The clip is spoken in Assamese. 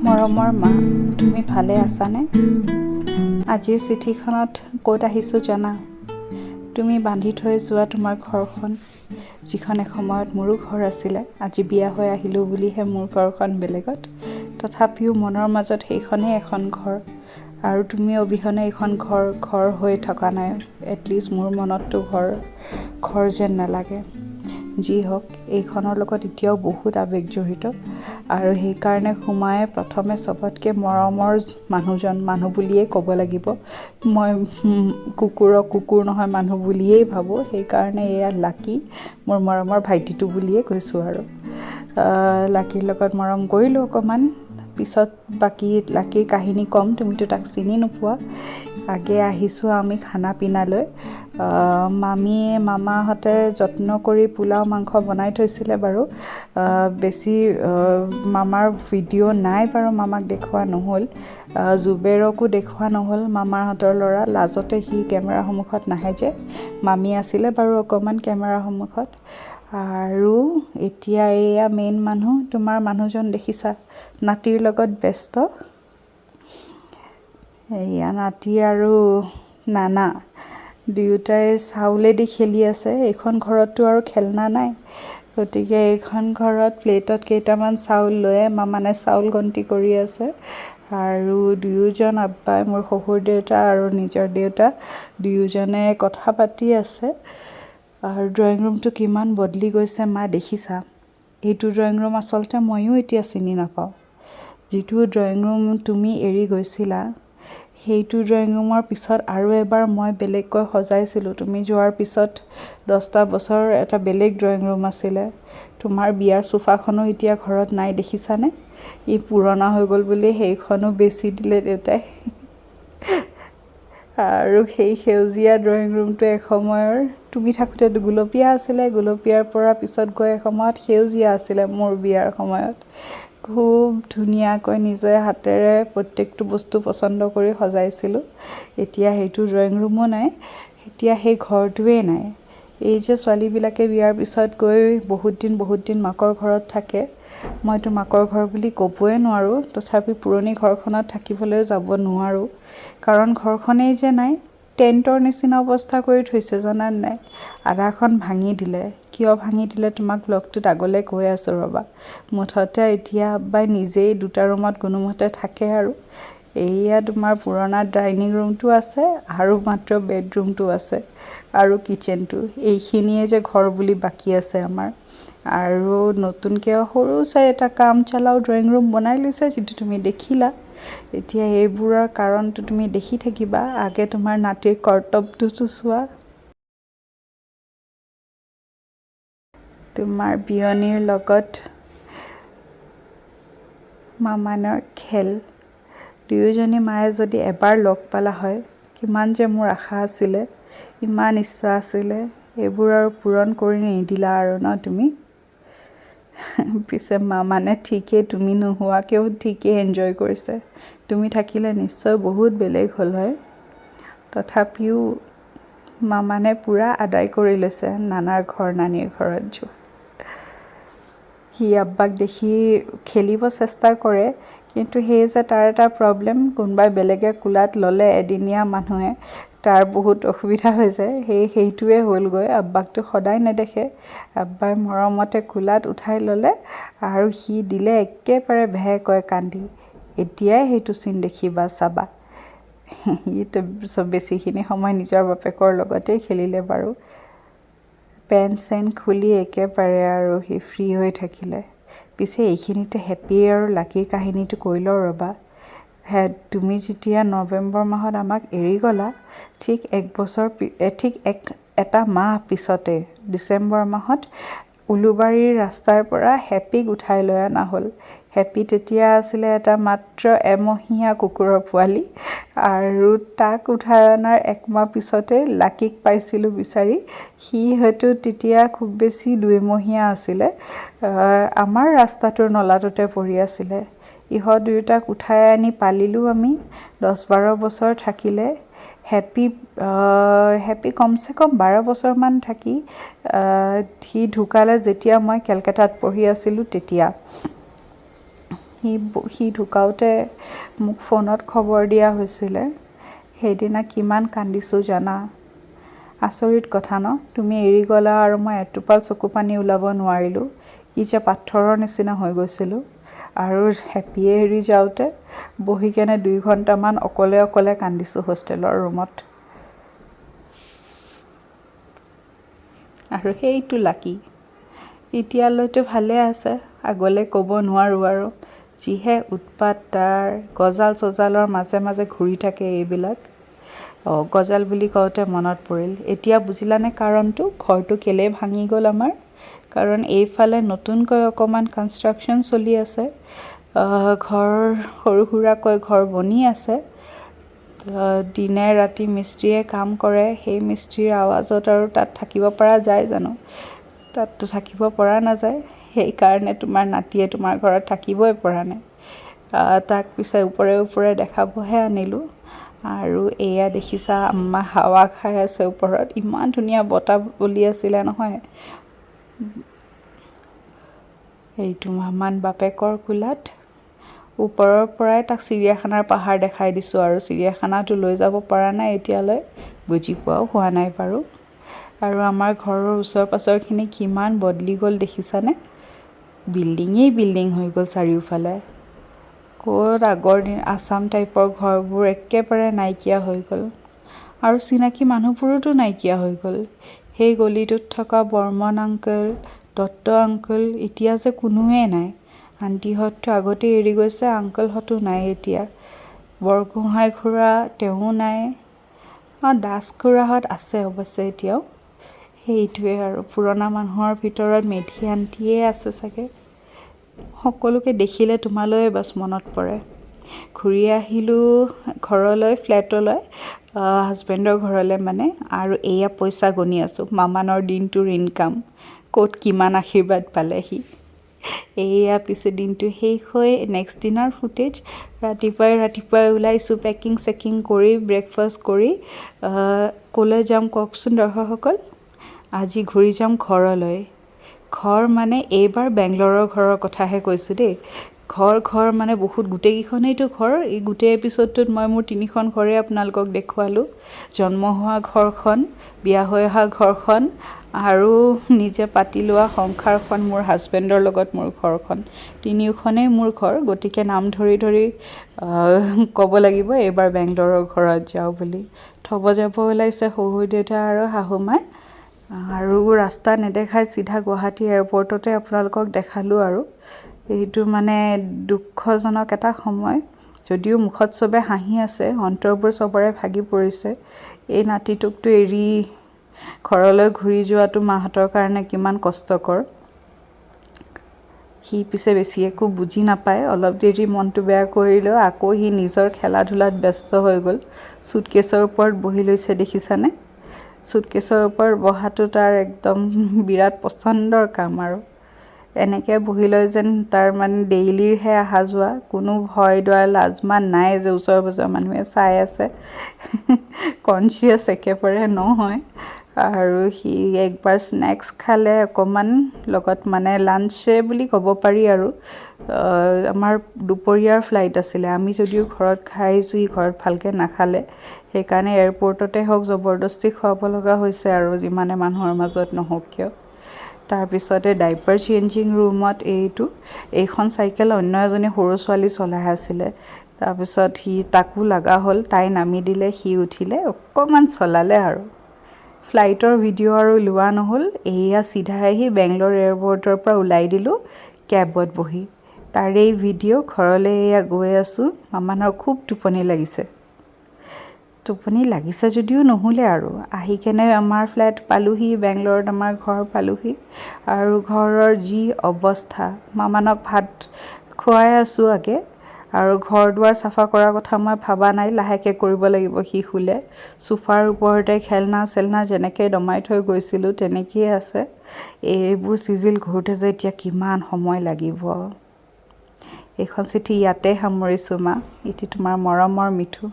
মৰমৰ মা, তুমি ভালে আছানে? আজিৰ চিঠিখনত ক'ত আহিছোঁ জানা? তুমি বান্ধি থৈ যোৱা তোমাৰ ঘৰখন, যিখন এসময়ত মোৰো ঘৰ আছিলে। আজি বিয়া হৈ আহিলোঁ বুলিহে মোৰ ঘৰখন বেলেগত, তথাপিও মনৰ মাজত সেইখনেই এখন ঘৰ। আৰু তুমি অবিহনে এইখন ঘৰ হৈ থকা নাই। এটলিষ্ট মোৰ মনততো ঘৰ যেন নালাগে। যি হওক, এইখনৰ লগত এতিয়াও বহুত আৱেগ জড়িত। আৰু সেইকাৰণে সুমায়ে প্ৰথমে চবতকৈ মৰমৰ মানুহ বুলিয়েই ক'ব লাগিব। মই কুকুৰ নহয়, মানুহ বুলিয়েই ভাবোঁ। সেইকাৰণে এয়া লাকি, মোৰ মৰমৰ ভাইটিটো বুলিয়েই কৈছোঁ। আৰু লাকিৰ লগত মৰম কৰিলোঁ অকণমান। পিছত বাকী লাকিৰ কাহিনী ক'ম, তুমিতো তাক চিনি নোপোৱা। আগে আহিছোঁ আমি খানা পিনালৈ। মামাহঁতে যত্ন কৰি পোলাও মাংস বনাই থৈছিলে বাৰু। বেছি মামাৰ ভিডিঅ' নাই বাৰু, মামাক দেখুওৱা নহ'ল। জুবেৰকো দেখুওৱা নহ'ল, মামাহঁতৰ ল'ৰা। লাজতে সি কেমেৰাৰ সন্মুখত নাহে যে। মামী আছিলে বাৰু অকণমান কেমেৰাৰ সন্মুখত। আৰু এতিয়া এয়া মেইন মানুহ, তোমাৰ মানুহজন দেখিছা, নাতিৰ লগত ব্যস্ত। এয়া নাতি আৰু নানা দুয়োটাই চাউলেদি খেলি আছে। এইখন ঘৰততো আৰু খেলনা নাই, গতিকে এইখন ঘৰত প্লেটত কেইটামান চাউল লৈয়ে মামানে চাউল গন্তি কৰি আছে। আৰু দুয়োজন আব্বাই, মোৰ শহুৰ দেউতা আৰু নিজৰ দেউতা, দুয়োজনে কথা পাতি আছে। আৰু ড্ৰয়িং ৰুমটো কিমান বদলি গৈছে মা দেখিছা? এইটো ড্ৰয়িং ৰুম আচলতে ময়ো এতিয়া চিনি নাপাওঁ। যিটো ড্ৰয়িং ৰুম তুমি এৰি গৈছিলা, সেইটো ড্ৰয়িং ৰুমৰ পিছত আৰু এবাৰ মই বেলেগকৈ সজাইছিলোঁ। তুমি যোৱাৰ পিছত 10টা বছৰ এটা বেলেগ ড্ৰয়িং ৰুম আছিলে। তোমাৰ বিয়াৰ চোফাখনো এতিয়া ঘৰত নাই, দেখিছানে? ই পুৰণা হৈ গ'ল বুলি সেইখনো বেচি দিলে দেউতাই। আৰু সেই সেউজীয়া ড্ৰয়িং ৰুমটো এসময়ৰ তুমি থাকোঁতে গুলপীয়া আছিলে, গুলপীয়াৰ পৰা পিছত গৈ এসময়ত সেউজীয়া আছিলে মোৰ বিয়াৰ সময়ত। খুব ধুনীয়াকৈ নিজে হাতেৰে প্ৰত্যেকটো বস্তু পচন্দ কৰি সজাইছিলোঁ। এতিয়া সেইটো ড্ৰয়িং ৰুমো নাই, এতিয়া সেই ঘৰটোৱেই নাই। এই যে ছোৱালীবিলাকে বিয়াৰ পিছত গৈ বহুত দিন মাকৰ ঘৰত থাকে, মইতো মাকৰ ঘৰ বুলি ক'বই নোৱাৰোঁ। তথাপি পুৰণি ঘৰখনত থাকিবলৈও যাব নোৱাৰোঁ, কাৰণ ঘৰখনেই যে নাই। টেণ্টৰ নিচিনা অৱস্থা কৰি থৈছে, জানানে নাই? আধাখন ভাঙি দিলে। কিয় ভাঙি দিলে তোমাক ব্লগটোত আগলৈ কৈ আছোঁ ৰ'বা। মুঠতে এতিয়া আব্বাই নিজেই 2টা ৰুমত কোনোমতে থাকে। আৰু এইয়া তোমাৰ পুৰণা ডাইনিং ৰুমটো আছে, আৰু মাত্ৰ বেডৰুমটো আছে, আৰু কিটচেনটো। এইখিনিয়ে যে ঘৰ বুলি বাকী আছে আমাৰ। আৰু নতুনকৈ সৰু চাই এটা কাম চলাও ড্ৰয়িং ৰুম বনাই লৈছে, যিটো তুমি দেখিলা। এতিয়া এইবোৰৰ কাৰণটো তুমি দেখি থাকিবা। আগে তোমাৰ নাতিৰ কৰ্তব্যটো চোৱা। তোমাৰ বিয়নীৰ লগত মামানৰ খেল। দুয়োজনী মায়ে যদি এবাৰ লগ পালা হয়, কিমান যে মোৰ আশা আছিলে, ইমান ইচ্ছা আছিলে। এইবোৰ আৰু পূৰণ কৰি নিদিলা আৰু ন তুমি? পিছে মামানে ঠিকেই, তুমি নোহোৱাকৈও ঠিকেই এনজয় কৰিছে। তুমি থাকিলে নিশ্চয় বহুত বেলেগ হ'ল হয়। তথাপিও মামানে পূৰা আদায় কৰি লৈছে নানাৰ ঘৰ, নানীৰ ঘৰত যোৱা। সি আব্বাক দেখি খেলিব চেষ্টা কৰে, কিন্তু সেই যে তাৰ এটা প্ৰব্লেম, কোনোবাই বেলেগে কোলাত ল'লে, এদিনীয়া মানুহে, তাৰ বহুত অসুবিধা হৈ যায়। সেইটোৱে হ'লগৈ। আব্বাকতো সদায় নেদেখে। আব্বাই মৰমতে কোলাত উঠাই ল'লে, আৰু সি দিলে একেবাৰে ভেকৈ কান্দি। এতিয়াই সেইটো চিন দেখিবা, চাবা। সিটো বেছিখিনি সময় নিজৰ বাপেকৰ লগতেই খেলিলে বাৰু। পেণ্ট চেণ্ট খুলি একেবাৰে আৰু সি ফ্ৰী হৈ থাকিলে। পিছে এইখিনিতে হেপী আৰু লাকিৰ কাহিনীটো কৈ লওঁ ৰ'বা। তুমি যেতিয়া নৱেম্বৰ মাহত আমাক এৰি গ'লা, ঠিক এটা মাহ পিছতে ডিচেম্বৰ মাহত উলুবাৰীৰ ৰাস্তাৰ পৰা হেপীক উঠাই লৈ অনা হ'ল। হেপী তেতিয়া আছিলে এটা মাত্ৰ এমহীয়া কুকুৰৰ পোৱালি। আৰু তাক উঠাই অনাৰ 1 মাহ পিছতে লাকিক পাইছিলোঁ বিচাৰি। সি হয়তো তেতিয়া খুব বেছি 2 মহীয়া আছিলে। আমাৰ ৰাস্তাটোৰ নলাটোতে পৰি আছিলে। ইহঁত দুয়োটাক উঠাই আনি পালিলোঁ আমি। 10-12 বছৰ থাকিলে। হেপী কমচে কম 12 বছৰমান থাকি সি ঢুকালে যেতিয়া মই কেলকাতাত পঢ়ি আছিলোঁ তেতিয়া সি ঢুকাওঁতে মোক ফোনত খবৰ দিয়া হৈছিলে সেইদিনা কিমান কান্দিছোঁ জানা আচৰিত কথা ন তুমি এৰি গ'লা আৰু মই এটোপাল চকু পানী ওলাব নোৱাৰিলোঁ কি যে পাথৰৰ নিচিনা হৈ গৈছিলোঁ আৰু হেপিয়ে এৰি যাওঁতে বহি কেনে 2 ঘণ্টামান অকলে অকলে কান্দিছোঁ হোষ্টেলৰ ৰুমত আৰু সেইটো লাকি এতিয়ালৈতো ভালে আছে আগলৈ ক'ব নোৱাৰোঁ আৰু যিহে উৎপাত তাৰ গজালৰ মাজে মাজে ঘূৰি থাকে এইবিলাক গজাল বুলি কওঁতে মনত পৰিল এতিয়া বুজিলানে কাৰণটো ঘৰটো কেলে ভাঙি গ'ল আমাৰ কাৰণ এইফালে নতুনকৈ অকণমান কনষ্ট্ৰাকশ্যন চলি আছে ঘৰ সৰু সুৰাকৈ ঘৰ বনি আছে দিনে ৰাতি মিস্ত্ৰীয়ে কাম কৰে সেই মিস্ত্ৰীৰ আৱাজত আৰু তাত থাকিব পৰা যায় জানো তাততো থাকিব পৰা নাযায় সেইকাৰণে তোমাৰ নাতিয়ে তোমাৰ ঘৰত থাকিবই পৰা নাই তাক পিছে ওপৰে দেখাবহে আনিলোঁ আৰু এয়া দেখিছা আম্মা হাৱা খাই আছে ওপৰত ইমান ধুনীয়া বতাহ বলি আছিলে নহয় এইটো মামান বাপেকৰ কোলাত ওপৰৰ পৰাই তাক চিৰিয়াখানাৰ পাহাৰ দেখাই দিছোঁ আৰু চিৰিয়াখানাটো লৈ যাব পৰা নাই এতিয়ালৈ বুজি পোৱাও হোৱা নাই বাৰু আৰু আমাৰ ঘৰৰ ওচৰ পাছৰখিনি কিমান বদলি গ'ল দেখিছানে বিল্ডিং হৈ গ'ল চাৰিওফালে ক'ত আগৰ দিন আসাম টাইপৰ ঘৰবোৰ একেবাৰে নাইকিয়া হৈ গ'ল আৰু চিনাকি মানুহবোৰোতো নাইকিয়া হৈ গ'ল সেই গলিটোত থকা বৰ্মন আংকল দত্ত আংকল এতিয়া যে কোনোৱে নাই আণ্টিহঁততো আগতে এৰি গৈছে আংকলহঁতো নাই এতিয়া বৰগোহাঁই খুৰা তেওঁ নাই দাস খুৰাহঁত আছে অৱশ্যে এতিয়াও সেইটোৱে আৰু পুৰণা মানুহৰ ভিতৰত মেধি আণ্টিয়ে আছে চাগে সকলোকে দেখিলে তোমালৈ বাছ মনত পৰে ঘূৰি আহিলোঁ ঘৰলৈ ফ্লেটলৈ হাজবেণ্ডৰ ঘৰলৈ মানে আৰু এয়া পইচা গণি আছোঁ মামানৰ দিনটোৰ ইনকাম ক'ত কিমান আশীৰ্বাদ পালেহি এয়া পিছে দিনটো শেষ হৈ নেক্সট দিনাৰ ফুটেজ ৰাতিপুৱাই ওলাইছোঁ পেকিং চেকিং কৰি ব্ৰেকফাষ্ট কৰি ক'লৈ যাম কওকচোন দৰ্শকসকল আজি ঘূৰি যাম ঘৰলৈ ঘৰ মানে এইবাৰ বেংগলোৰৰ ঘৰৰ কথাহে কৈছোঁ দেই ঘৰ মানে বহুত গোটেইকেইখনেইতো ঘৰ এই গোটেই এপিছ'ডটোত মই মোৰ 3খন ঘৰেই আপোনালোকক দেখুৱালোঁ জন্ম হোৱা ঘৰখন বিয়া হৈ অহা ঘৰখন আৰু নিজে পাতি লোৱা সংসাৰখন মোৰ হাজবেণ্ডৰ লগত মোৰ ঘৰখন তিনিওখনেই মোৰ ঘৰ গতিকে নাম ধৰি ক'ব লাগিব এইবাৰ বেংগলোৰৰ ঘৰত যাওঁ বুলি থ'ব যাব ওলাইছে শহুৰ দেউতা আৰু শাহুমাই আৰু ৰাস্তা নেদেখাই চিধা গুৱাহাটী এয়াৰপৰ্টতে আপোনালোকক দেখালোঁ আৰু এইটো মানে দুখজনক এটা সময় যদিও মুখত চবে হাঁহি আছে অন্তৰবোৰ চবৰে ভাগি পৰিছে এই নাতিটোকতো এৰি ঘৰলৈ ঘূৰি যোৱাটো মাহঁতৰ কাৰণে কিমান কষ্টকৰ সি পিছে বেছি একো বুজি নাপায় অলপ দেৰি মনটো বেয়া কৰিলেও আকৌ সি নিজৰ খেলা ধূলাত ব্যস্ত হৈ গ'ল চুটকেছৰ ওপৰত বহি লৈছে দেখিছানে চুটকেছৰ ওপৰত বহাটো তাৰ একদম বিৰাট পচন্দৰ কাম আৰু এনেকৈ বহি লৈ যেন তাৰ মানে ডেইলিৰহে অহা যোৱা কোনো ভয় দৰ লাজমান নাই যে ওচৰ পাজৰ মানুহে চাই আছে কনচিয়াছ একেবাৰে নহয় আৰু সি একবাৰ স্নেক্স খালে অকণমান লগত মানে লাঞ্চে বুলি ক'ব পাৰি আৰু আমাৰ দুপৰীয়াৰ ফ্লাইট আছিলে আমি যদিও ঘৰত খাই আহিছোঁ সি ঘৰত ভালকৈ নাখালে সেইকাৰণে এয়াৰপৰ্টতে হওক জবৰদস্তি খুৱাব লগা হৈছে আৰু যিমানে মানুহৰ মাজত নহওক কিয় তাৰপিছতে ডাইপাৰ চেঞ্জিং ৰুমত এইখন চাইকেল অন্য এজনী সৰু ছোৱালী চলাই আছিলে তাৰপিছত তাকো লগা হ'ল তাই নামি দিলে সি উঠিলে অকণমান চলালে আৰু ফ্লাইটৰ ভিডিঅ' আৰু লোৱা নহ'ল এয়া চিধা আহি বেংগলোৰ এয়াৰপৰ্টৰ পৰা ওলাই দিলোঁ কেবত বহি তাৰে ভিডিঅ' ঘৰলৈ এয়া গৈ আছোঁ মামানৰ খুব টোপনি লাগিছে যদিও নহ'লে আৰু আহি কেনে আমাৰ ফ্লেট পালোহি বেংগলোৰত আমাৰ ঘৰ পালোহি আৰু ঘৰৰ যি অৱস্থা মামানক ভাত খুৱাই আছোঁ আগে আৰু ঘৰ দুৱাৰ চাফা কৰাৰ কথা মই ভাবা নাই লাহেকৈ কৰিব লাগিব সি শুলে চোফাৰ ওপৰতে খেলনা চেলনা যেনেকৈ দমাই থৈ গৈছিলোঁ তেনেকৈয়ে আছে এইবোৰ চিজিল ঘূৰোঁতে যে এতিয়া কিমান সময় লাগিব এইখন চিঠি ইয়াতে সামৰিছোঁ মা এটি তোমাৰ মৰমৰ মিঠু